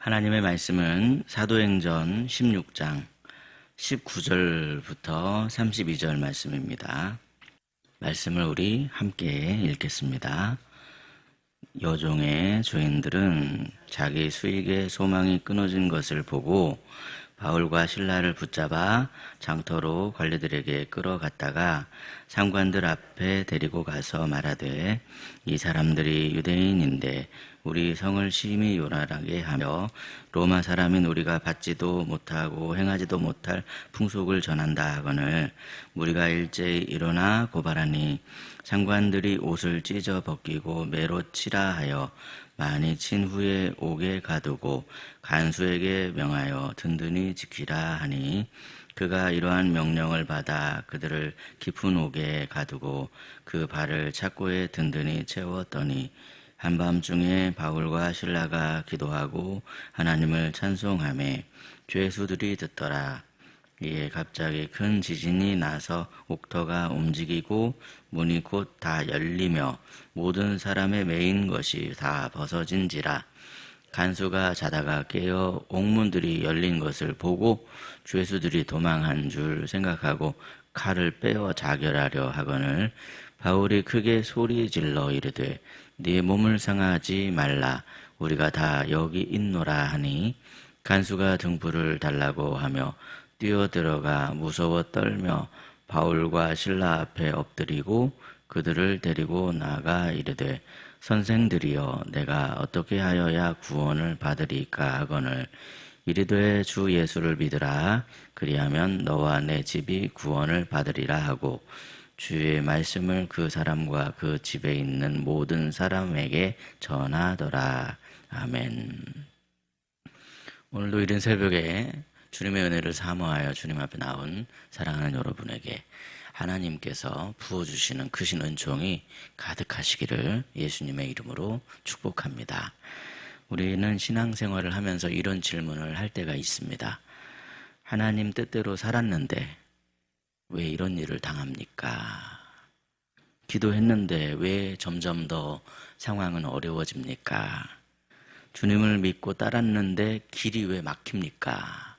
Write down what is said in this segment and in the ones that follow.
하나님의 말씀은 사도행전 16장 19절부터 32절 말씀입니다. 말씀을 우리 함께 읽겠습니다. 여종의 주인들은 자기 수익의 소망이 끊어진 것을 보고 바울과 실라를 붙잡아 장터로 관리들에게 끌어갔다가 상관들 앞에 데리고 가서 말하되, 이 사람들이 유대인인데 우리 성을 심히 요란하게 하며 로마 사람인 우리가 받지도 못하고 행하지도 못할 풍속을 전한다 하거늘 우리가 일제히 일어나 고발하니 상관들이 옷을 찢어 벗기고 매로 치라 하여 많이 친 후에 옥에 가두고 간수에게 명하여 든든히 지키라 하니, 그가 이러한 명령을 받아 그들을 깊은 옥에 가두고 그 발을 착고에 든든히 채웠더니, 한밤중에 바울과 실라가 기도하고 하나님을 찬송하며 죄수들이 듣더라. 이에 갑자기 큰 지진이 나서 옥터가 움직이고 문이 곧 다 열리며 모든 사람의 매인 것이 다 벗어진지라. 간수가 자다가 깨어 옥문들이 열린 것을 보고 죄수들이 도망한 줄 생각하고 칼을 빼어 자결하려 하거늘 바울이 크게 소리질러 이르되, 네 몸을 상하지 말라, 우리가 다 여기 있노라 하니, 간수가 등불을 달라고 하며 뛰어들어가 무서워 떨며 바울과 실라 앞에 엎드리고 그들을 데리고 나가 이르되, 선생들이여, 내가 어떻게 하여야 구원을 받으리까 하거늘 이르되, 주 예수를 믿으라. 그리하면 너와 내 집이 구원을 받으리라 하고 주의 말씀을 그 사람과 그 집에 있는 모든 사람에게 전하더라. 아멘. 오늘도 이른 새벽에 주님의 은혜를 사모하여 주님 앞에 나온 사랑하는 여러분에게 하나님께서 부어주시는 크신 은총이 가득하시기를 예수님의 이름으로 축복합니다. 우리는 신앙생활을 하면서 이런 질문을 할 때가 있습니다. 하나님 뜻대로 살았는데 왜 이런 일을 당합니까? 기도했는데 왜 점점 더 상황은 어려워집니까? 주님을 믿고 따랐는데 길이 왜 막힙니까?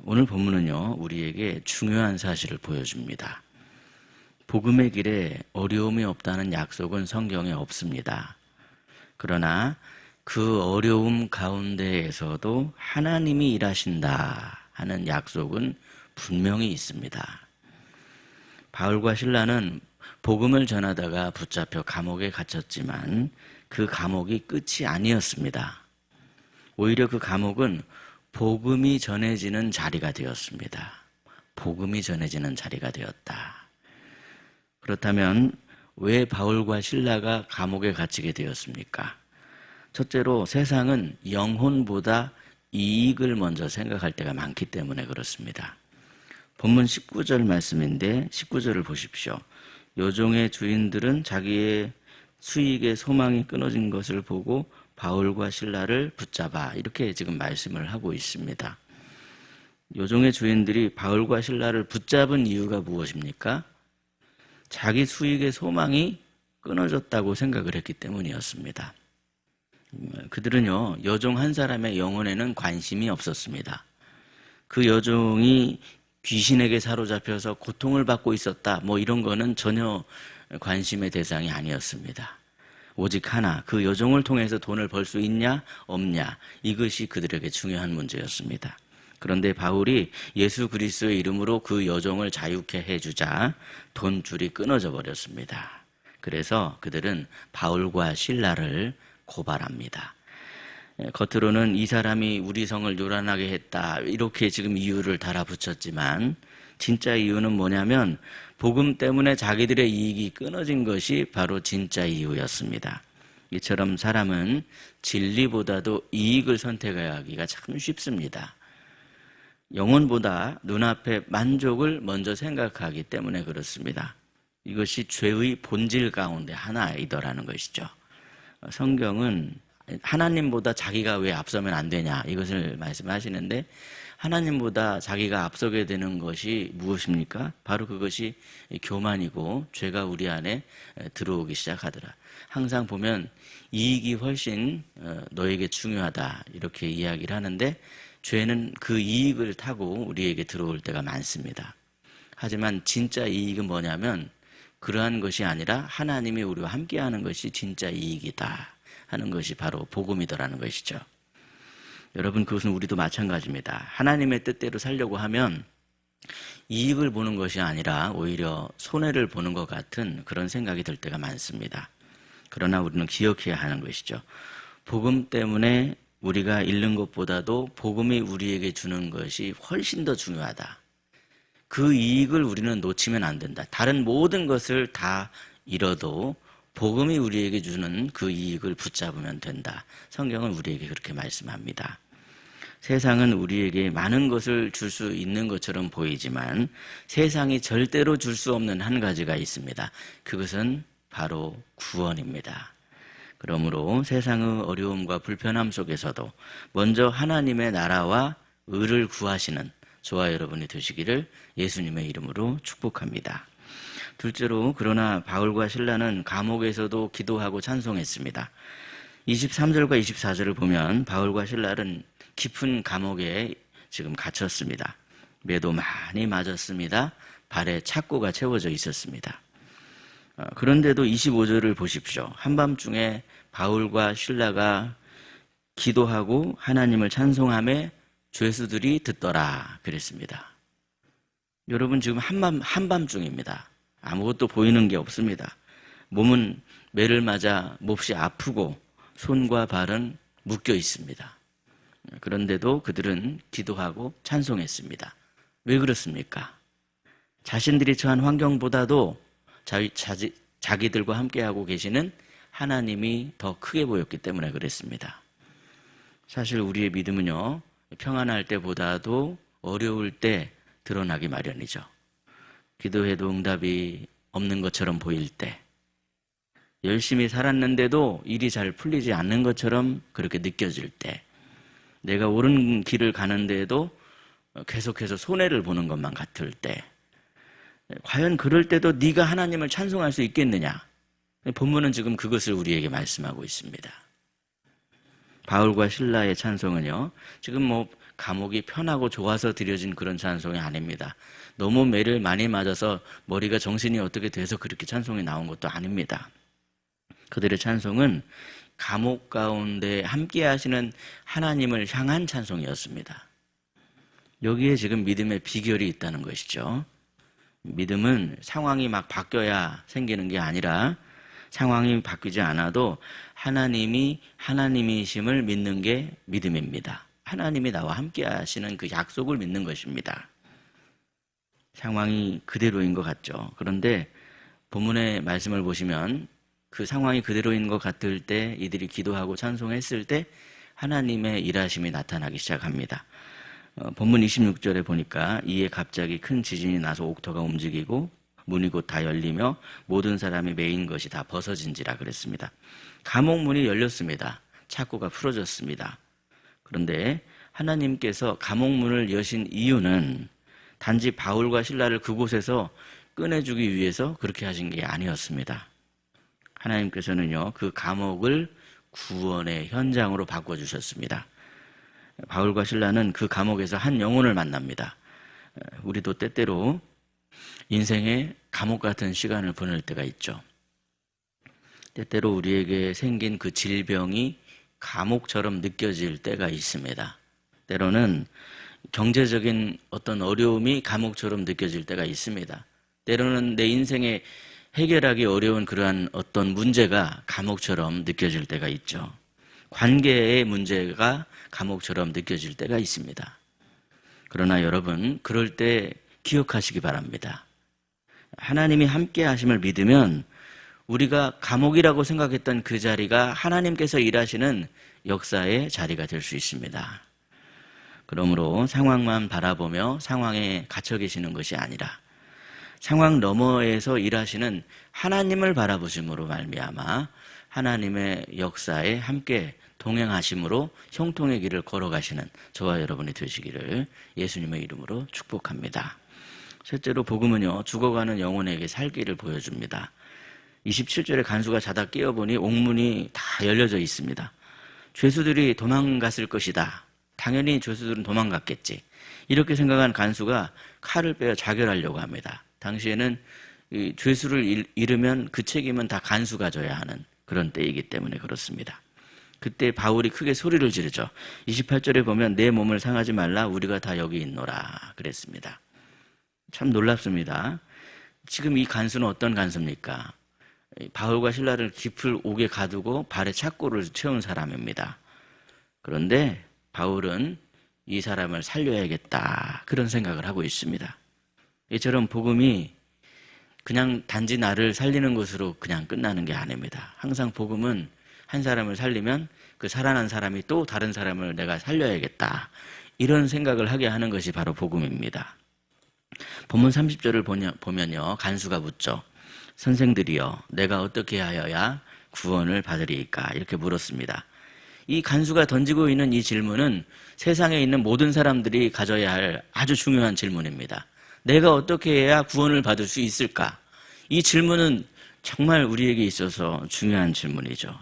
오늘 본문은요, 우리에게 중요한 사실을 보여줍니다. 복음의 길에 어려움이 없다는 약속은 성경에 없습니다. 그러나 그 어려움 가운데에서도 하나님이 일하신다 하는 약속은 분명히 있습니다. 바울과 실라는 복음을 전하다가 붙잡혀 감옥에 갇혔지만 그 감옥이 끝이 아니었습니다. 오히려 그 감옥은 복음이 전해지는 자리가 되었습니다. 복음이 전해지는 자리가 되었다. 그렇다면 왜 바울과 실라가 감옥에 갇히게 되었습니까? 첫째로 세상은 영혼보다 이익을 먼저 생각할 때가 많기 때문에 그렇습니다. 본문 19절 말씀인데 19절을 보십시오. 여종의 주인들은 자기의 수익의 소망이 끊어진 것을 보고 바울과 실라를 붙잡아, 이렇게 지금 말씀을 하고 있습니다. 여종의 주인들이 바울과 실라를 붙잡은 이유가 무엇입니까? 자기 수익의 소망이 끊어졌다고 생각을 했기 때문이었습니다. 그들은요, 여종 한 사람의 영혼에는 관심이 없었습니다. 그 여종이 귀신에게 사로잡혀서 고통을 받고 있었다, 이런 거는 전혀 관심의 대상이 아니었습니다. 오직 하나, 그 여종을 통해서 돈을 벌 수 있냐 없냐, 이것이 그들에게 중요한 문제였습니다. 그런데 바울이 예수 그리스도의 이름으로 그 여종을 자유케 해주자 돈줄이 끊어져 버렸습니다. 그래서 그들은 바울과 실라를 고발합니다. 겉으로는 이 사람이 우리 성을 요란하게 했다, 이렇게 지금 이유를 달아붙였지만 진짜 이유는 뭐냐면 복음 때문에 자기들의 이익이 끊어진 것이 바로 진짜 이유였습니다. 이처럼 사람은 진리보다도 이익을 선택하기가 참 쉽습니다. 영혼보다 눈앞의 만족을 먼저 생각하기 때문에 그렇습니다. 이것이 죄의 본질 가운데 하나이더라는 것이죠. 성경은 하나님보다 자기가 왜 앞서면 안 되냐 이것을 말씀하시는데, 하나님보다 자기가 앞서게 되는 것이 무엇입니까? 바로 그것이 교만이고 죄가 우리 안에 들어오기 시작하더라. 항상 보면 이익이 훨씬 너에게 중요하다 이렇게 이야기를 하는데, 죄는 그 이익을 타고 우리에게 들어올 때가 많습니다. 하지만 진짜 이익은 뭐냐면 그러한 것이 아니라 하나님이 우리와 함께하는 것이 진짜 이익이다 하는 것이 바로 복음이더라는 것이죠. 여러분, 그것은 우리도 마찬가지입니다. 하나님의 뜻대로 살려고 하면 이익을 보는 것이 아니라 오히려 손해를 보는 것 같은 그런 생각이 들 때가 많습니다. 그러나 우리는 기억해야 하는 것이죠. 복음 때문에 우리가 잃는 것보다도 복음이 우리에게 주는 것이 훨씬 더 중요하다. 그 이익을 우리는 놓치면 안 된다. 다른 모든 것을 다 잃어도 복음이 우리에게 주는 그 이익을 붙잡으면 된다. 성경은 우리에게 그렇게 말씀합니다. 세상은 우리에게 많은 것을 줄 수 있는 것처럼 보이지만 세상이 절대로 줄 수 없는 한 가지가 있습니다. 그것은 바로 구원입니다. 그러므로 세상의 어려움과 불편함 속에서도 먼저 하나님의 나라와 의를 구하시는 저와 여러분이 되시기를 예수님의 이름으로 축복합니다. 둘째로, 그러나 바울과 실라는 감옥에서도 기도하고 찬송했습니다. 23절과 24절을 보면 바울과 실라는 깊은 감옥에 지금 갇혔습니다. 매도 많이 맞았습니다. 발에 착고가 채워져 있었습니다. 그런데도 25절을 보십시오. 한밤중에 바울과 실라가 기도하고 하나님을 찬송하며 죄수들이 듣더라 그랬습니다. 여러분, 지금 한밤중입니다. 아무것도 보이는 게 없습니다. 몸은 매를 맞아 몹시 아프고 손과 발은 묶여 있습니다. 그런데도 그들은 기도하고 찬송했습니다. 왜 그렇습니까? 자신들이 처한 환경보다도 자기들과 함께하고 계시는 하나님이 더 크게 보였기 때문에 그랬습니다. 사실 우리의 믿음은요, 평안할 때보다도 어려울 때 드러나기 마련이죠. 기도해도 응답이 없는 것처럼 보일 때, 열심히 살았는데도 일이 잘 풀리지 않는 것처럼 그렇게 느껴질 때, 내가 옳은 길을 가는데도 계속해서 손해를 보는 것만 같을 때, 과연 그럴 때도 네가 하나님을 찬송할 수 있겠느냐? 본문은 지금 그것을 우리에게 말씀하고 있습니다. 바울과 실라의 찬송은요, 지금 감옥이 편하고 좋아서 드려진 그런 찬송이 아닙니다. 너무 매를 많이 맞아서 머리가 정신이 어떻게 돼서 그렇게 찬송이 나온 것도 아닙니다. 그들의 찬송은 감옥 가운데 함께 하시는 하나님을 향한 찬송이었습니다. 여기에 지금 믿음의 비결이 있다는 것이죠. 믿음은 상황이 막 바뀌어야 생기는 게 아니라 상황이 바뀌지 않아도 하나님이 하나님이심을 믿는 게 믿음입니다. 하나님이 나와 함께 하시는 그 약속을 믿는 것입니다. 상황이 그대로인 것 같죠. 그런데 본문의 말씀을 보시면 그 상황이 그대로인 것 같을 때, 이들이 기도하고 찬송했을 때 하나님의 일하심이 나타나기 시작합니다. 본문 26절에 보니까 이에 갑자기 큰 지진이 나서 옥토가 움직이고 문이 곧 다 열리며 모든 사람이 매인 것이 다 벗어진지라 그랬습니다. 감옥 문이 열렸습니다. 착고가 풀어졌습니다. 그런데 하나님께서 감옥 문을 여신 이유는 단지 바울과 실라를 그곳에서 꺼내주기 위해서 그렇게 하신 게 아니었습니다. 하나님께서는요, 그 감옥을 구원의 현장으로 바꿔주셨습니다. 바울과 실라는 그 감옥에서 한 영혼을 만납니다. 우리도 때때로 인생에 감옥 같은 시간을 보낼 때가 있죠. 때때로 우리에게 생긴 그 질병이 감옥처럼 느껴질 때가 있습니다. 때로는 경제적인 어떤 어려움이 감옥처럼 느껴질 때가 있습니다. 때로는 내 인생에 해결하기 어려운 그러한 어떤 문제가 감옥처럼 느껴질 때가 있죠. 관계의 문제가 감옥처럼 느껴질 때가 있습니다. 그러나 여러분, 그럴 때 기억하시기 바랍니다. 하나님이 함께 하심을 믿으면 우리가 감옥이라고 생각했던 그 자리가 하나님께서 일하시는 역사의 자리가 될 수 있습니다. 그러므로 상황만 바라보며 상황에 갇혀 계시는 것이 아니라 상황 너머에서 일하시는 하나님을 바라보심으로 말미암아 하나님의 역사에 함께 동행하심으로 형통의 길을 걸어가시는 저와 여러분이 되시기를 예수님의 이름으로 축복합니다. 셋째로 복음은요, 죽어가는 영혼에게 살기를 보여줍니다. 27절에 간수가 자다 깨어보니 옥문이 다 열려져 있습니다. 죄수들이 도망갔을 것이다. 당연히 죄수들은 도망갔겠지. 이렇게 생각한 간수가 칼을 빼어 자결하려고 합니다. 당시에는 이 죄수를 잃으면 그 책임은 다 간수가 져야 하는 그런 때이기 때문에 그렇습니다. 그때 바울이 크게 소리를 지르죠. 28절에 보면 내 몸을 상하지 말라 우리가 다 여기 있노라 그랬습니다. 참 놀랍습니다. 지금 이 간수는 어떤 간수입니까? 바울과 실라를 깊을 옥에 가두고 발에 착고를 채운 사람입니다. 그런데 바울은 이 사람을 살려야겠다 그런 생각을 하고 있습니다. 이처럼 복음이 그냥 단지 나를 살리는 것으로 그냥 끝나는 게 아닙니다. 항상 복음은 한 사람을 살리면 그 살아난 사람이 또 다른 사람을 내가 살려야겠다 이런 생각을 하게 하는 것이 바로 복음입니다. 본문 30절을 보면요, 간수가 묻죠. 선생들이여 내가 어떻게 하여야 구원을 받으리이까 이렇게 물었습니다. 이 간수가 던지고 있는 이 질문은 세상에 있는 모든 사람들이 가져야 할 아주 중요한 질문입니다. 내가 어떻게 해야 구원을 받을 수 있을까? 이 질문은 정말 우리에게 있어서 중요한 질문이죠.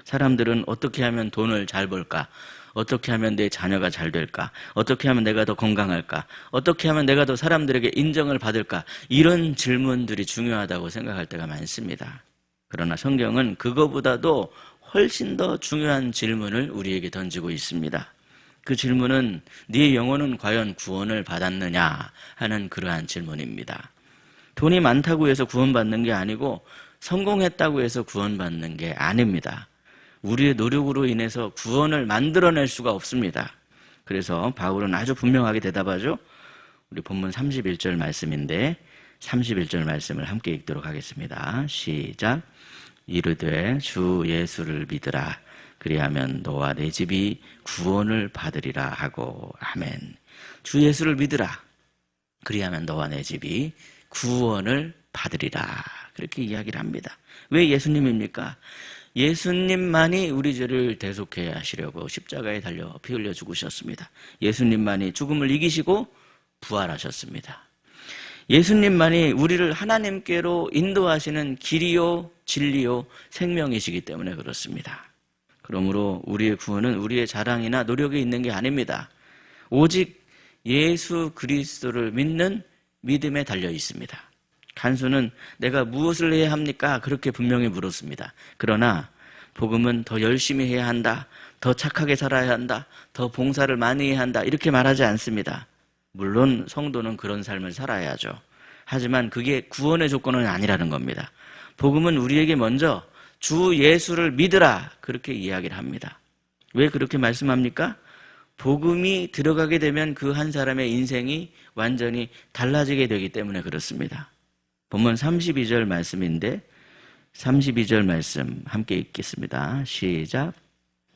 사람들은 어떻게 하면 돈을 잘 벌까? 어떻게 하면 내 자녀가 잘 될까? 어떻게 하면 내가 더 건강할까? 어떻게 하면 내가 더 사람들에게 인정을 받을까? 이런 질문들이 중요하다고 생각할 때가 많습니다. 그러나 성경은 그거보다도 훨씬 더 중요한 질문을 우리에게 던지고 있습니다. 그 질문은 네 영혼은 과연 구원을 받았느냐 하는 그러한 질문입니다. 돈이 많다고 해서 구원받는 게 아니고 성공했다고 해서 구원받는 게 아닙니다. 우리의 노력으로 인해서 구원을 만들어낼 수가 없습니다. 그래서 바울은 아주 분명하게 대답하죠. 우리 본문 31절 말씀인데 31절 말씀을 함께 읽도록 하겠습니다. 시작. 이르되 주 예수를 믿으라. 그리하면 너와 내 집이 구원을 받으리라 하고 아멘. 주 예수를 믿으라. 그리하면 너와 내 집이 구원을 받으리라. 그렇게 이야기를 합니다. 왜 예수님입니까? 예수님만이 우리 죄를 대속해 하시려고 십자가에 달려 피 흘려 죽으셨습니다. 예수님만이 죽음을 이기시고 부활하셨습니다. 예수님만이 우리를 하나님께로 인도하시는 길이요 진리요 생명이시기 때문에 그렇습니다. 그러므로 우리의 구원은 우리의 자랑이나 노력에 있는 게 아닙니다. 오직 예수 그리스도를 믿는 믿음에 달려 있습니다. 간수는 내가 무엇을 해야 합니까? 그렇게 분명히 물었습니다. 그러나 복음은 더 열심히 해야 한다, 더 착하게 살아야 한다, 더 봉사를 많이 해야 한다 이렇게 말하지 않습니다. 물론 성도는 그런 삶을 살아야죠. 하지만 그게 구원의 조건은 아니라는 겁니다. 복음은 우리에게 먼저 주 예수를 믿으라 그렇게 이야기를 합니다. 왜 그렇게 말씀합니까? 복음이 들어가게 되면 그 한 사람의 인생이 완전히 달라지게 되기 때문에 그렇습니다. 본문 32절 말씀인데 32절 말씀 함께 읽겠습니다. 시작.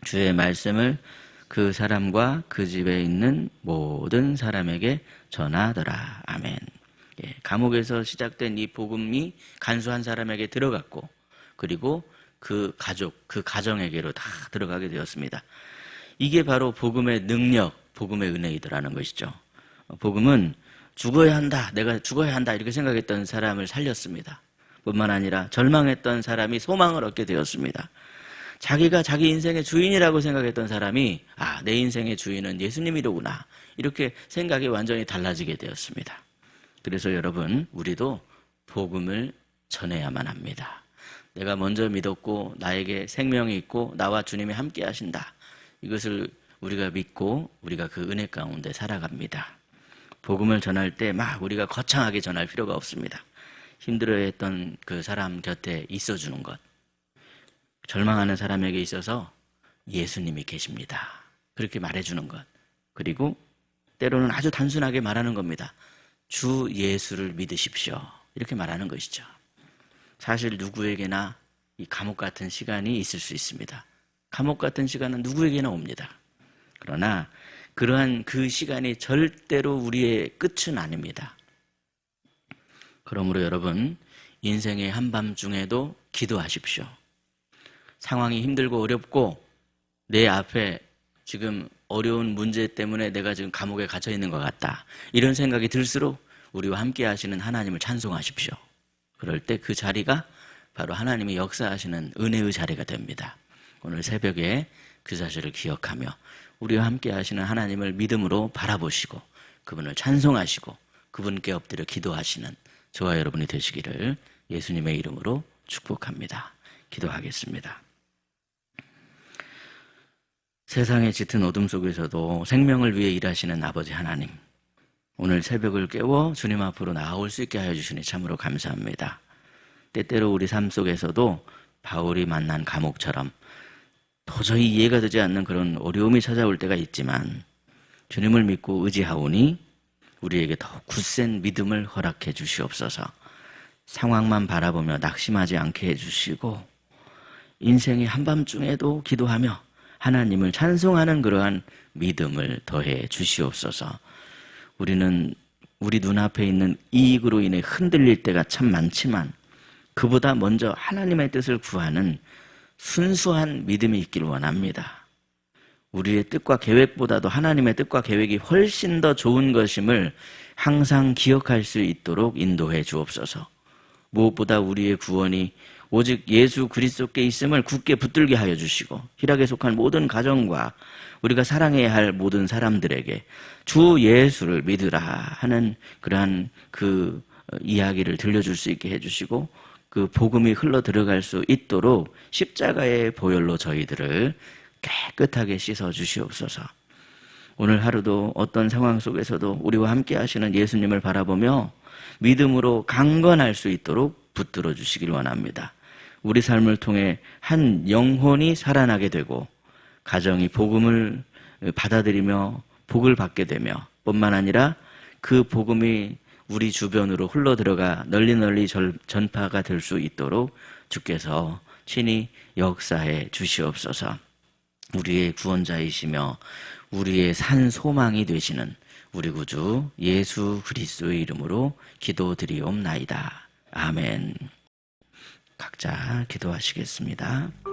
주의 말씀을 그 사람과 그 집에 있는 모든 사람에게 전하더라. 아멘. 예, 감옥에서 시작된 이 복음이 간수 한 사람에게 들어갔고 그리고 그 가족, 그 가정에게로 다 들어가게 되었습니다. 이게 바로 복음의 능력, 복음의 은혜이더라는 것이죠. 복음은 죽어야 한다, 내가 죽어야 한다 이렇게 생각했던 사람을 살렸습니다. 뿐만 아니라 절망했던 사람이 소망을 얻게 되었습니다. 자기가 자기 인생의 주인이라고 생각했던 사람이 내 인생의 주인은 예수님이로구나 이렇게 생각이 완전히 달라지게 되었습니다. 그래서 여러분, 우리도 복음을 전해야만 합니다. 내가 먼저 믿었고 나에게 생명이 있고 나와 주님이 함께 하신다. 이것을 우리가 믿고 우리가 그 은혜 가운데 살아갑니다. 복음을 전할 때 막 우리가 거창하게 전할 필요가 없습니다. 힘들어했던 그 사람 곁에 있어주는 것, 절망하는 사람에게 있어서 예수님이 계십니다 그렇게 말해주는 것, 그리고 때로는 아주 단순하게 말하는 겁니다. 주 예수를 믿으십시오 이렇게 말하는 것이죠. 사실 누구에게나 이 감옥 같은 시간이 있을 수 있습니다. 감옥 같은 시간은 누구에게나 옵니다. 그러나 그러한 그 시간이 절대로 우리의 끝은 아닙니다. 그러므로 여러분, 인생의 한밤중에도 기도하십시오. 상황이 힘들고 어렵고 내 앞에 지금 어려운 문제 때문에 내가 지금 감옥에 갇혀 있는 것 같다. 이런 생각이 들수록 우리와 함께 하시는 하나님을 찬송하십시오. 그럴 때 그 자리가 바로 하나님이 역사하시는 은혜의 자리가 됩니다. 오늘 새벽에 그 사실을 기억하며 우리와 함께 하시는 하나님을 믿음으로 바라보시고 그분을 찬송하시고 그분께 엎드려 기도하시는 저와 여러분이 되시기를 예수님의 이름으로 축복합니다. 기도하겠습니다. 세상의 짙은 어둠 속에서도 생명을 위해 일하시는 아버지 하나님, 오늘 새벽을 깨워 주님 앞으로 나아올 수 있게 하여 주시니 참으로 감사합니다. 때때로 우리 삶 속에서도 바울이 만난 감옥처럼 도저히 이해가 되지 않는 그런 어려움이 찾아올 때가 있지만 주님을 믿고 의지하오니 우리에게 더욱 굳센 믿음을 허락해 주시옵소서. 상황만 바라보며 낙심하지 않게 해주시고 인생의 한밤중에도 기도하며 하나님을 찬송하는 그러한 믿음을 더해 주시옵소서. 우리는 우리 눈앞에 있는 이익으로 인해 흔들릴 때가 참 많지만 그보다 먼저 하나님의 뜻을 구하는 순수한 믿음이 있기를 원합니다. 우리의 뜻과 계획보다도 하나님의 뜻과 계획이 훨씬 더 좋은 것임을 항상 기억할 수 있도록 인도해 주옵소서. 무엇보다 우리의 구원이 오직 예수 그리스도께 있음을 굳게 붙들게 하여 주시고 희락에 속한 모든 가정과 우리가 사랑해야 할 모든 사람들에게 주 예수를 믿으라 하는 그러한 그 이야기를 들려줄 수 있게 해주시고 그 복음이 흘러 들어갈 수 있도록 십자가의 보혈로 저희들을 깨끗하게 씻어 주시옵소서. 오늘 하루도 어떤 상황 속에서도 우리와 함께 하시는 예수님을 바라보며 믿음으로 강건할 수 있도록 붙들어 주시길 원합니다. 우리 삶을 통해 한 영혼이 살아나게 되고 가정이 복음을 받아들이며 복을 받게 되며 뿐만 아니라 그 복음이 우리 주변으로 흘러 들어가 널리 전파가 될 수 있도록 주께서 친히 역사해 주시옵소서. 우리의 구원자이시며 우리의 산 소망이 되시는 우리 구주 예수 그리스도의 이름으로 기도드리옵나이다. 아멘. 각자 기도하시겠습니다.